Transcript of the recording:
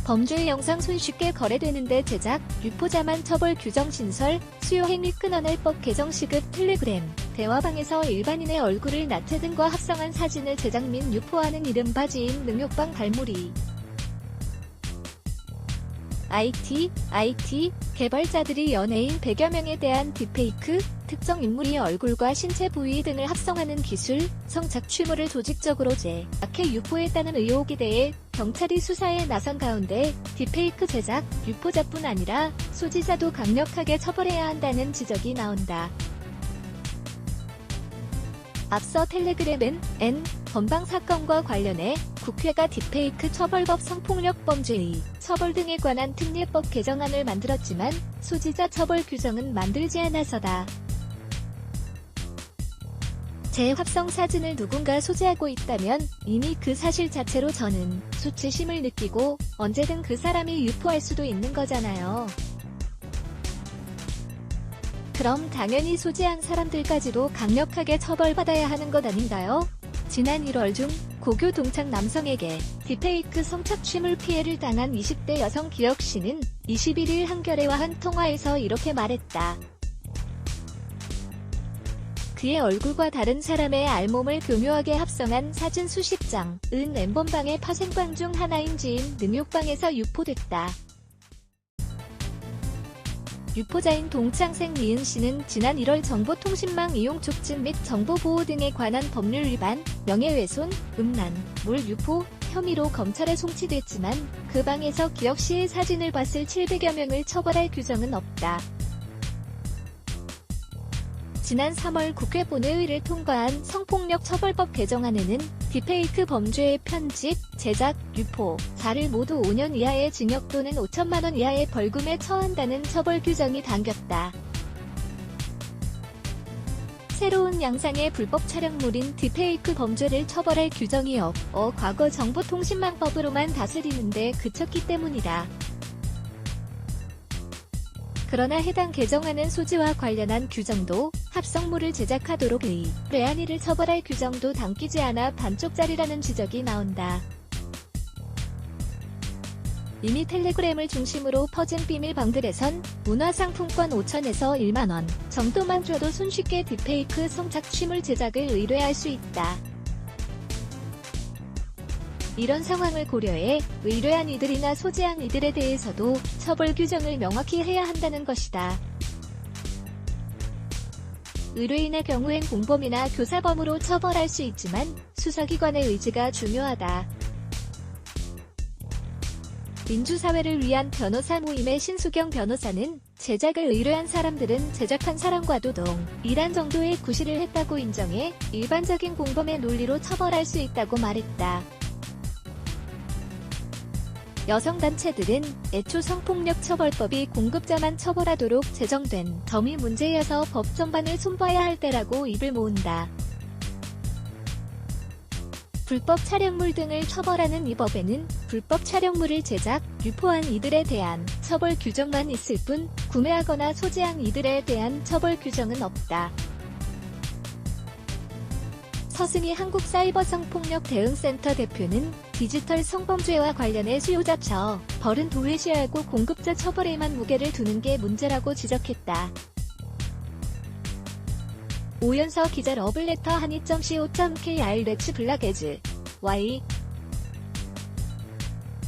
범죄 영상 손쉽게 거래되는데 제작, 유포자만 처벌 규정 신설, 수요 행위 끊어낼 법 개정 시급 텔레그램, 대화방에서 일반인의 얼굴을 나태 등과 합성한 사진을 제작 및 유포하는 이른바 지인 능욕방 발물이 IT 개발자들이 연예인 100여 명에 대한 딥페이크, 특정 인물의 얼굴과 신체 부위 등을 합성하는 기술, 성착취물을 조직적으로 제작해 유포했다는 의혹에 대해 경찰이 수사에 나선 가운데 딥페이크 제작, 유포자뿐 아니라 소지자도 강력하게 처벌해야 한다는 지적이 나온다. 앞서 텔레그램은 건방 사건과 관련해 국회가 딥페이크 처벌법 성폭력 범죄의 처벌 등에 관한 특례법 개정안을 만들었지만 소지자 처벌 규정은 만들지 않아서다. 재합성 사진을 누군가 소지하고 있다면 이미 그 사실 자체로 저는 수치심을 느끼고 언제든 그 사람이 유포할 수도 있는 거잖아요. 그럼 당연히 소지한 사람들까지도 강력하게 처벌받아야 하는 것 아닌가요? 지난 1월 중 고교 동창 남성에게 딥페이크 성착취물 피해를 당한 20대 여성 기혁 씨는 21일 한겨레와 한 통화에서 이렇게 말했다. 그의 얼굴과 다른 사람의 알몸을 교묘하게 합성한 사진 수십 장은 엠번방의 파생방 중 하나인 지인 능욕방에서 유포됐다. 유포자인 동창생 미은 씨는 지난 1월 정보통신망 이용 촉진 및 정보보호 등에 관한 법률 위반, 명예훼손, 음란, 물 유포 혐의로 검찰에 송치됐지만 그 방에서 기혁 씨의 사진을 봤을 700여 명을 처벌할 규정은 없다. 지난 3월 국회 본회의를 통과한 성폭력 처벌법 개정안에는 딥페이크 범죄의 편집, 제작, 유포, 자를 모두 5년 이하의 징역 또는 5천만 원 이하의 벌금에 처한다는 처벌 규정이 담겼다. 새로운 양상의 불법 촬영물인 딥페이크 범죄를 처벌할 규정이 과거 정보통신망법으로만 다스리는데 그쳤기 때문이다. 그러나 해당 개정안은 소지와 관련한 규정도 합성물을 제작하도록 의뢰한 이를 처벌할 규정도 담기지 않아 반쪽짜리라는 지적이 나온다. 이미 텔레그램을 중심으로 퍼진 비밀방들에선 문화상품권 5천에서 1만원 정도만 줘도 손쉽게 딥페이크 성착취물 제작을 의뢰할 수 있다. 이런 상황을 고려해 의뢰한 이들이나 소지한 이들에 대해서도 처벌 규정을 명확히 해야 한다는 것이다. 의뢰인의 경우엔 공범이나 교사범으로 처벌할 수 있지만 수사기관의 의지가 중요하다. 민주사회를 위한 변호사 모임의 신수경 변호사는 제작을 의뢰한 사람들은 제작한 사람과도 동일한 정도의 구실을 했다고 인정해 일반적인 공범의 논리로 처벌할 수 있다고 말했다. 여성단체들은 애초 성폭력처벌법이 공급자만 처벌하도록 제정된 점이 문제여서 법 전반을 손봐야 할 때라고 입을 모은다. 불법 촬영물 등을 처벌하는 이 법에는 불법 촬영물을 제작, 유포한 이들에 대한 처벌 규정만 있을 뿐 구매하거나 소지한 이들에 대한 처벌 규정은 없다. 서승희 한국사이버성폭력대응센터 대표는 디지털 성범죄와 관련해 수요자 처벌은 도외시하고 공급자 처벌에만 무게를 두는 게 문제라고 지적했다. 오연서 기자 러블레터 한이.co.kr 렉츠 블락에즈 Y